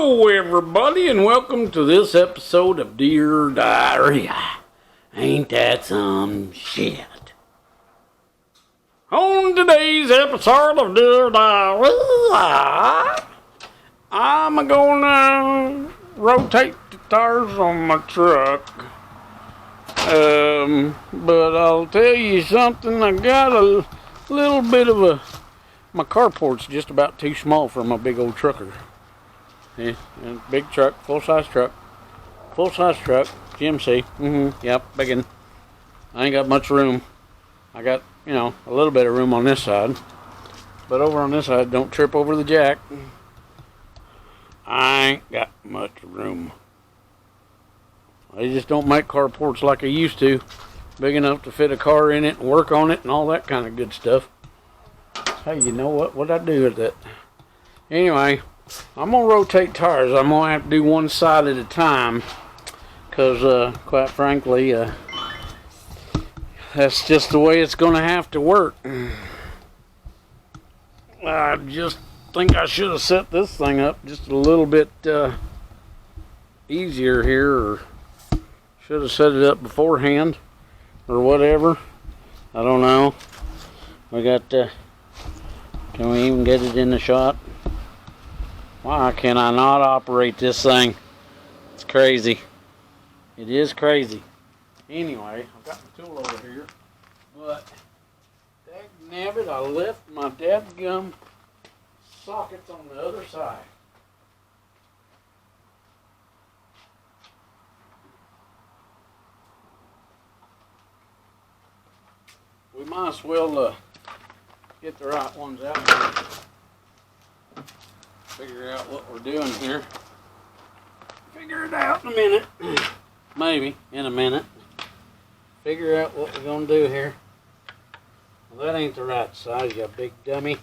Hello, everybody, and welcome to this episode of Deer Diarrhea. Ain't that some shit? On today's episode of Deer Diarrhea, I'm gonna rotate the tires on my truck. But I'll tell you something, I got a little bit of my carport's just about too small for my big old trucker. Yeah, big truck, full-size truck, GMC, yep, biggin'. I ain't got much room. I got, a little bit of room on this side, but over on this side, don't trip over the jack. I ain't got much room. They just don't make carports like they used to, big enough to fit a car in it and work on it and all that kind of good stuff. Hey, you know what'd I do with it? Anyway, I'm going to rotate tires. I'm going to have to do one side at a time because, quite frankly, that's just the way it's going to have to work. I just think I should have set this thing up just a little bit easier here, or should have set it up beforehand or whatever. I don't know. We got, can we even get it in the shot? Why can I not operate this thing? It's crazy. It is crazy. Anyway, I've got my tool over here, but dagnabbit, I left my dadgum sockets on the other side. We might as well get the right ones out here. Figure out what we're doing here. Figure it out in a minute. Maybe in a minute. Figure out what we're going to do here. Well, that ain't the right size, you big dummy. It's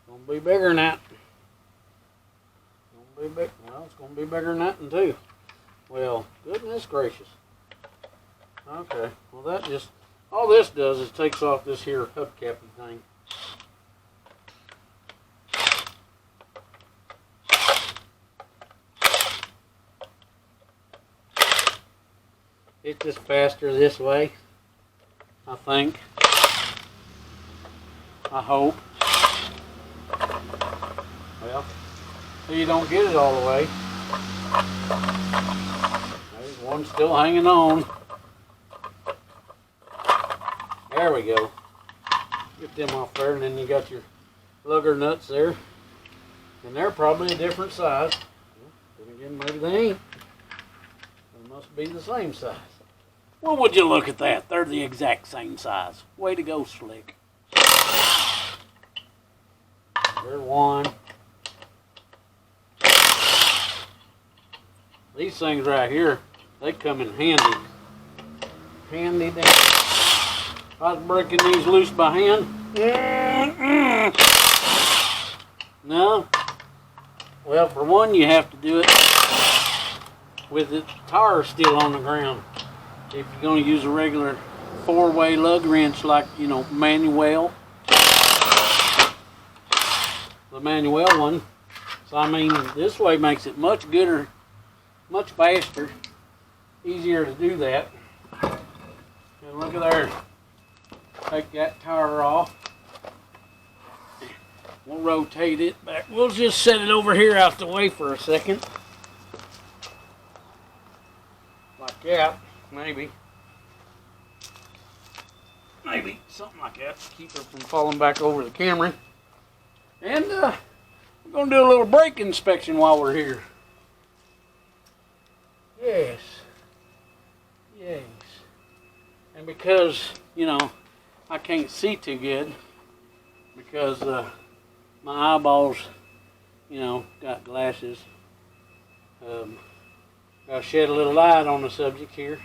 going to be bigger than that. It's going to be big. Well, it's going to be bigger than that one too. Well, goodness gracious. Okay. Well, that just, all this does is takes off this here hubcappy thing. It's just faster this way, I think. I hope. Well, so you don't get it all the way. There's one still hanging on. There we go. Get them off there, and then you got your lugger nuts there. And they're probably a different size. Then again, maybe they ain't. They must be the same size. Well, would you look at that? They're the exact same size. Way to go, Slick. There's one. These things right here, they come in handy. Handy damn. If I was breaking these loose by hand, no. Well, for one, you have to do it with the tire still on the ground. If you're going to use a regular 4-way lug wrench like, Manuel. The Manuel one. So, I mean, this way makes it much gooder, much faster, easier to do that. And look at there. Take that tire off. We'll rotate it back. We'll just set it over here out the way for a second. Like that. Maybe something like that to keep her from falling back over the camera. And we're going to do a little brake inspection while we're here. Yes. And because, I can't see too good because my eyeballs, got glasses. I'll shed a little light on the subject here.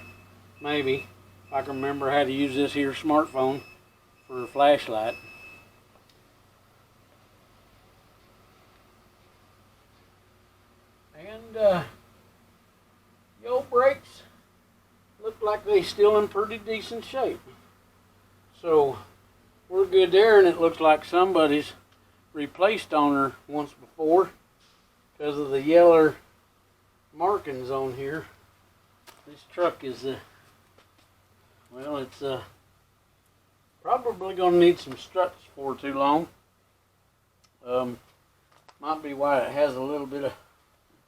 Maybe, if I can remember how to use this here smartphone for a flashlight. And the old brakes look like they still in pretty decent shape. So we're good there, and it looks like somebody's replaced on her once before because of the yeller markings on here. This truck is, well, it's probably going to need some struts for too long. Might be why it has a little bit of,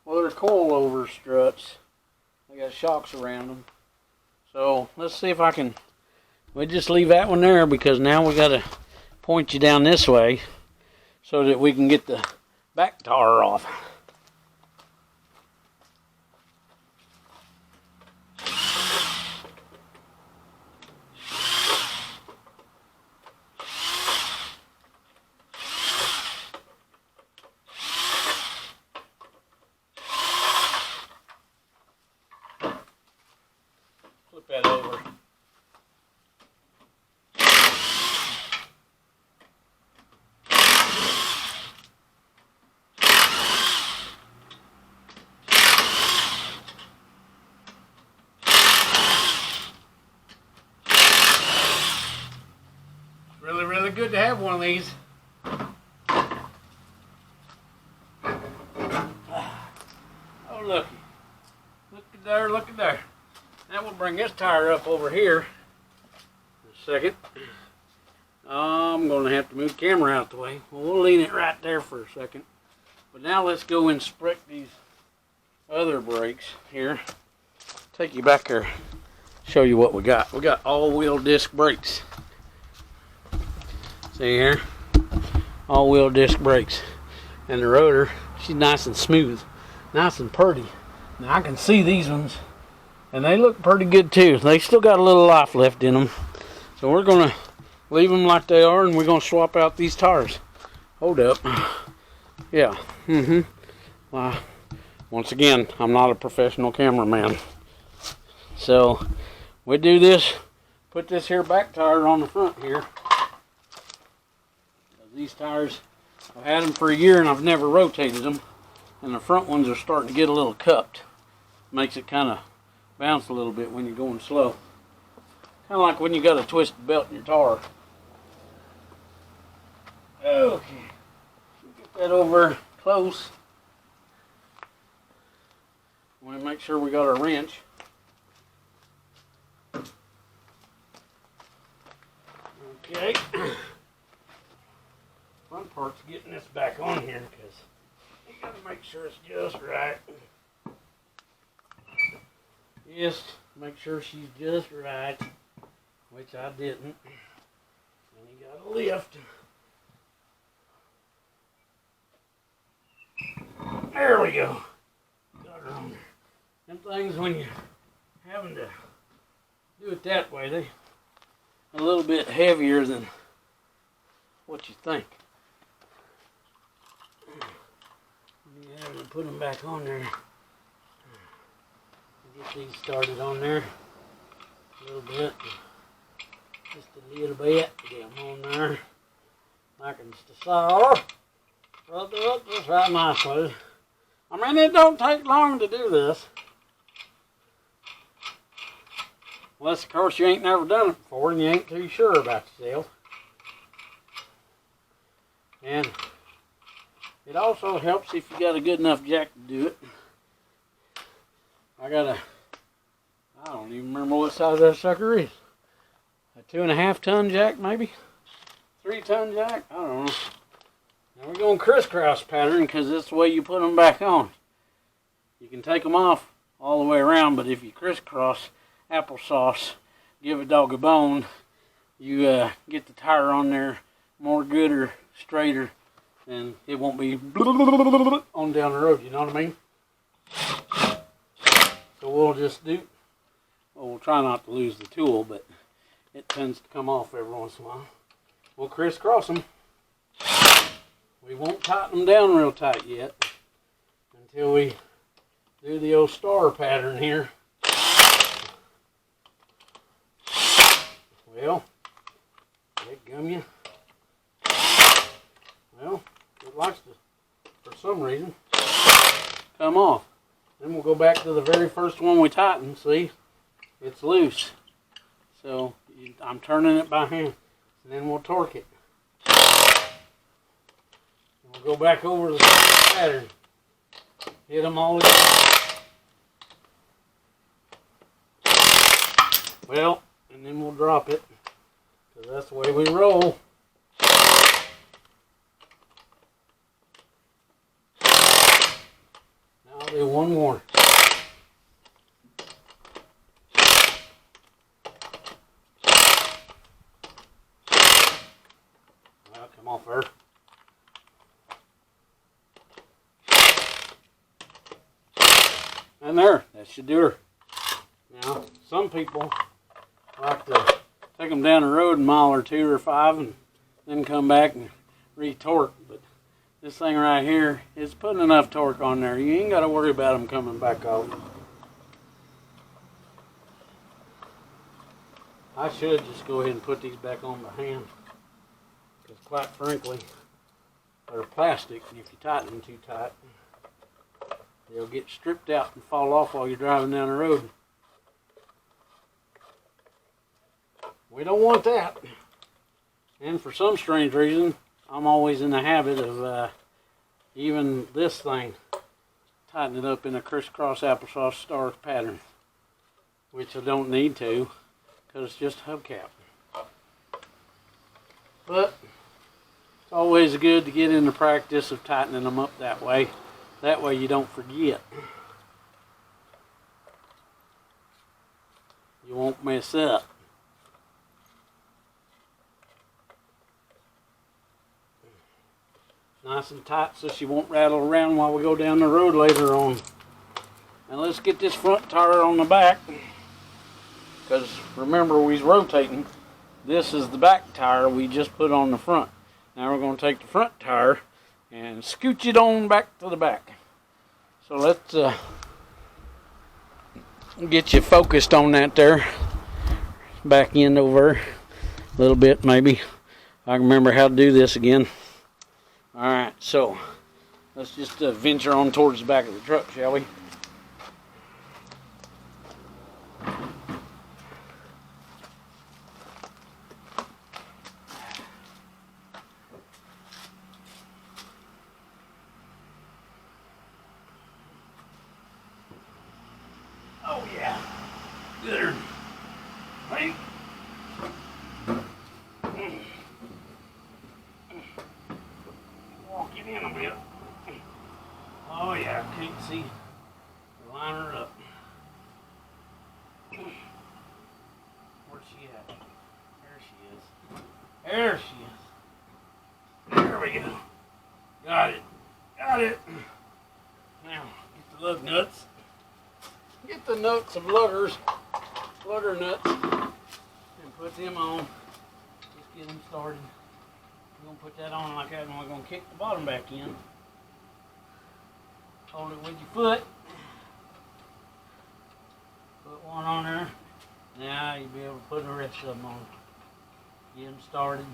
well, they're coilover struts. They got shocks around them. So let's see if I can, we just leave that one there because now we got to point you down this way so that we can get the back tire off. Flip that over. Really good to have one of these. Oh, looky. Look at there, look at there. Now we'll bring this tire up over here in a second. I'm going to have to move the camera out the way. Well, we'll lean it right there for a second. But now let's go inspect these other brakes here. Take you back there, show you what we got. We got all-wheel disc brakes. See here? All-wheel disc brakes. And the rotor, she's nice and smooth. Nice and pretty. Now I can see these ones. And they look pretty good too. They still got a little life left in them. So we're going to leave them like they are and we're going to swap out these tires. Hold up. Yeah. Well, once again, I'm not a professional cameraman. So we do this, put this here back tire on the front here. These tires, I've had them for a year and I've never rotated them. And the front ones are starting to get a little cupped. Makes it kind of bounce a little bit when you're going slow. Kind of like when you got a twisted belt in your tire. Okay, get that over close. We want to make sure we got our wrench. Okay. Fun part's getting this back on here because you got to make sure it's just right. Just make sure she's just right, which I didn't. And you got to lift. There we go. Got her on there. Them things, when you're having to do it that way, they're a little bit heavier than what you think. You have to put them back on there. Get these started on there a little bit, just a little bit. Get them on there, like it's so. Rub it up just right nicely. I mean, it don't take long to do this, unless of course you ain't never done it before and you ain't too sure about yourself. And it also helps if you got a good enough jack to do it. I don't even remember what size that sucker is. A 2.5 ton jack, maybe? 3 ton jack? I don't know. Now we're going crisscross pattern because that's the way you put them back on. You can take them off all the way around, but if you crisscross applesauce, give a dog a bone, you get the tire on there more gooder, straighter, and it won't be on down the road, you know what I mean? So we'll just do, well, we'll try not to lose the tool, but it tends to come off every once in a while. We'll crisscross them. We won't tighten them down real tight yet until we do the old star pattern here. Well, that gum you. Well, it likes to, for some reason, come off. Then we'll go back to the very first one we tightened. See, it's loose. So I'm turning it by hand, and then we'll torque it. We'll go back over the same pattern. Hit them all again. Well, and then we'll drop it, because that's the way we roll. Now I'll do one more. Well, come off there. And there, that should do her. Now, some people like to take them down the road a mile or 2 or 5 and then come back and re-torque. But this thing right here is putting enough torque on there. You ain't got to worry about them coming back off. I should just go ahead and put these back on by hand, because quite frankly, they're plastic, and if you tighten them too tight, they'll get stripped out and fall off while you're driving down the road. We don't want that. And for some strange reason, I'm always in the habit of even this thing, tighten it up in a crisscross applesauce star pattern, which I don't need to, because it's just hubcap. But it's always good to get in the practice of tightening them up that way. That way you don't forget. You won't mess up. Nice and tight so she won't rattle around while we go down the road later on. Now let's get this front tire on the back, because remember, we's rotating. This is the back tire we just put on the front. Now we're going to take the front tire and scooch it on back to the back. So let's get you focused on that there. Back end over a little bit maybe. I can remember how to do this again. Alright, so let's just venture on towards the back of the truck, shall we? Oh yeah, gooder. Right? Walk it in a bit. Oh yeah, I can't see. Line her up. Where's she at? There she is. There she is. There we go. Got it. Got it. Now, get the lug nuts. Get the nuts of lugger nuts, and put them on. Just get them started. We're going to put that on like that, and we're going to kick the bottom back in. Hold it with your foot. Put one on there. Now you'll be able to put the rest of them on. Get them started.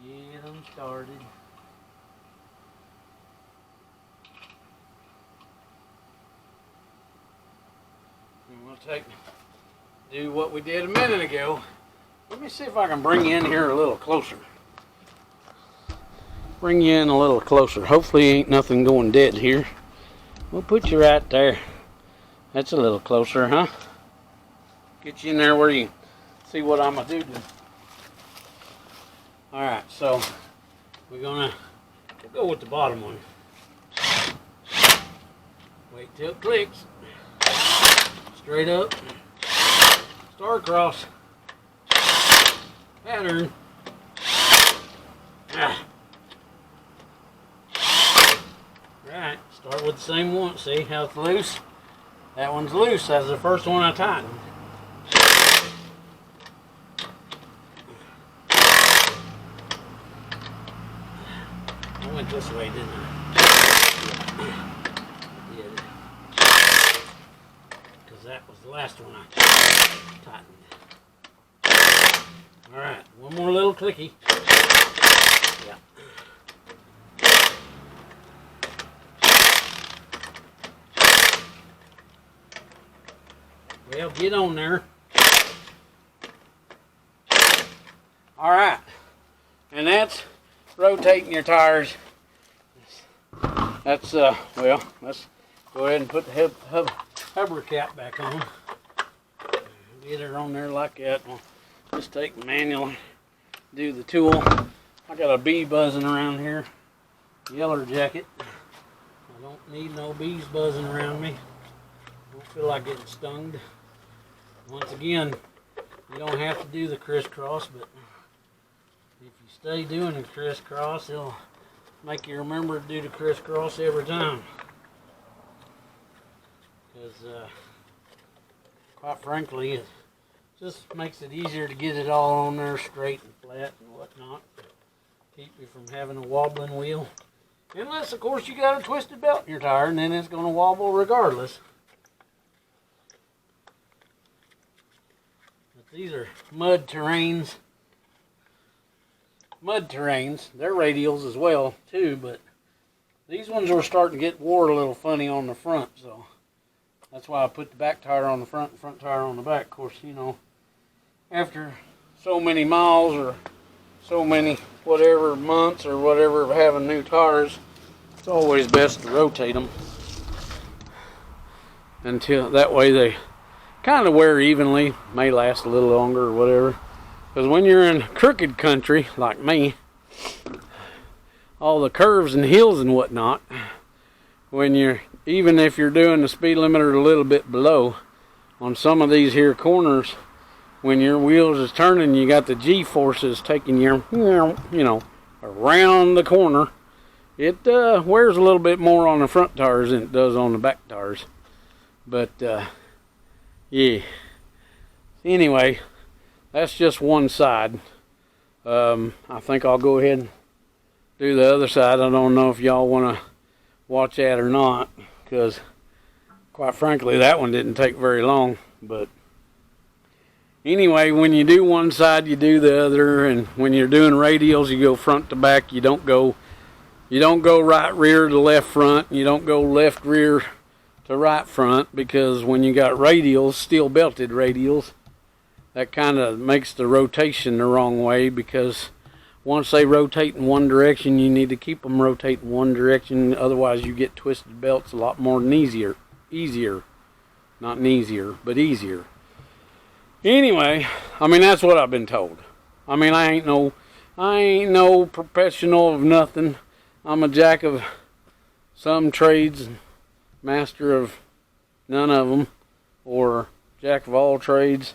Get them started. And we'll do what we did a minute ago. Let me see if I can bring you in here a little closer. Bring you in a little closer. Hopefully ain't nothing going dead here. We'll put you right there. That's a little closer, huh? Get you in there where you see what I'm going to do. Alright, so we'll go with the bottom one. Wait till it clicks. Straight up. Star cross. Pattern. Right, start with the same one. See how it's loose? That one's loose. That's the first one I tightened. I went this way, didn't I? Yeah. Because that was the last one I tightened. Alright, one more little clicky. Yeah. Well, get on there. Alright. that's rotating your tires. That's well, let's go ahead and put the hubber cap back on. Get her on there like that. We'll just take the manual, do the tool. I got a bee buzzing around here. Yeller jacket. I don't need no bees buzzing around me. Don't feel like getting stung. Once again, you don't have to do the crisscross, but if you stay doing the crisscross, it'll make you remember to do the crisscross every time. Because, quite frankly, it just makes it easier to get it all on there straight and flat and whatnot. Keep you from having a wobbling wheel. Unless, of course, you got a twisted belt in your tire, and then it's going to wobble regardless. But these are mud terrains. They're radials as well, too, but these ones were starting to get wore a little funny on the front, so that's why I put the back tire on the front and front tire on the back. Of course, you know, after so many miles or so many whatever months or whatever of having new tires, it's always best to rotate them until that way they kind of wear evenly, may last a little longer or whatever. Because when you're in crooked country like me, all the curves and hills and whatnot, even if you're doing the speed limiter a little bit below, on some of these here corners, when your wheels is turning, you got the G-forces taking you, you know, around the corner. It wears a little bit more on the front tires than it does on the back tires. But, yeah. Anyway, that's just one side. I think I'll go ahead and do the other side. I don't know if y'all want to watch that or not, because, quite frankly, that one didn't take very long. But anyway, when you do one side, you do the other, and when you're doing radials, you go front to back. You don't go right rear to left front. You don't go left rear to right front, because when you got radials, steel belted radials, that kind of makes the rotation the wrong way, because once they rotate in one direction, you need to keep them rotating one direction. Otherwise, you get twisted belts a lot more than easier. Not easier, but easier. Anyway, I mean, that's what I've been told. I mean, I ain't no professional of nothing. I'm a jack of some trades, master of none of them, or jack of all trades,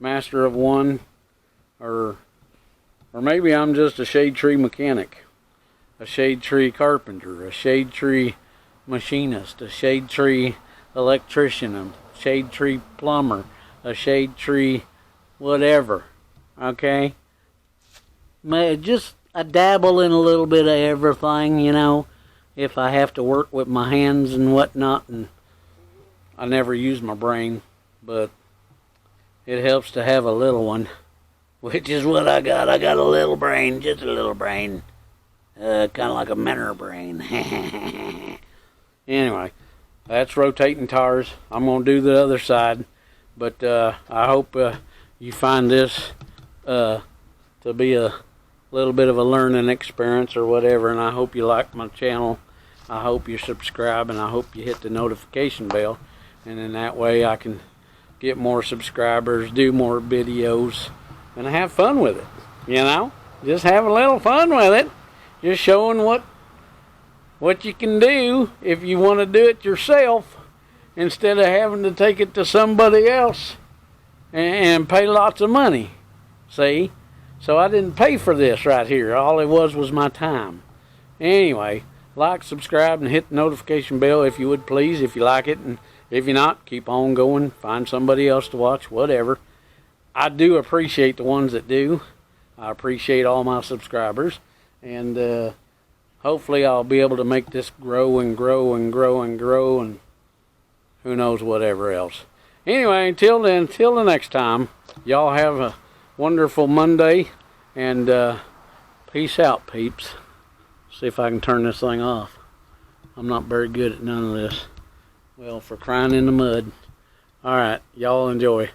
master of one, or maybe I'm just a shade tree mechanic, a shade tree carpenter, a shade tree machinist, a shade tree electrician, a shade tree plumber, a shade tree whatever. Okay? Just I dabble in a little bit of everything, you know, if I have to work with my hands and whatnot, and I never use my brain, but it helps to have a little one, which is what I got. I got a little brain, just a little brain, kind of like a menor brain. Anyway, that's rotating tires. I'm going to do the other side, but I hope you find this to be a little bit of a learning experience or whatever, and I hope you like my channel. I hope you subscribe, and I hope you hit the notification bell, and in that way I can get more subscribers, do more videos, and have fun with it. You know, just have a little fun with it, just showing what you can do if you want to do it yourself, instead of having to take it to somebody else and pay lots of money. See? So I didn't pay for this right here. All it was my time. Anyway, like, subscribe, and hit the notification bell if you would, please, if you like it. And if you're not, keep on going. Find somebody else to watch, whatever. I do appreciate the ones that do. I appreciate all my subscribers. And hopefully I'll be able to make this grow and grow and grow and grow, and who knows whatever else. Anyway, until then, till the next time, y'all have a wonderful Monday, and peace out, peeps. See if I can turn this thing off. I'm not very good at none of this. Well, for crying in the mud. Alright, y'all enjoy.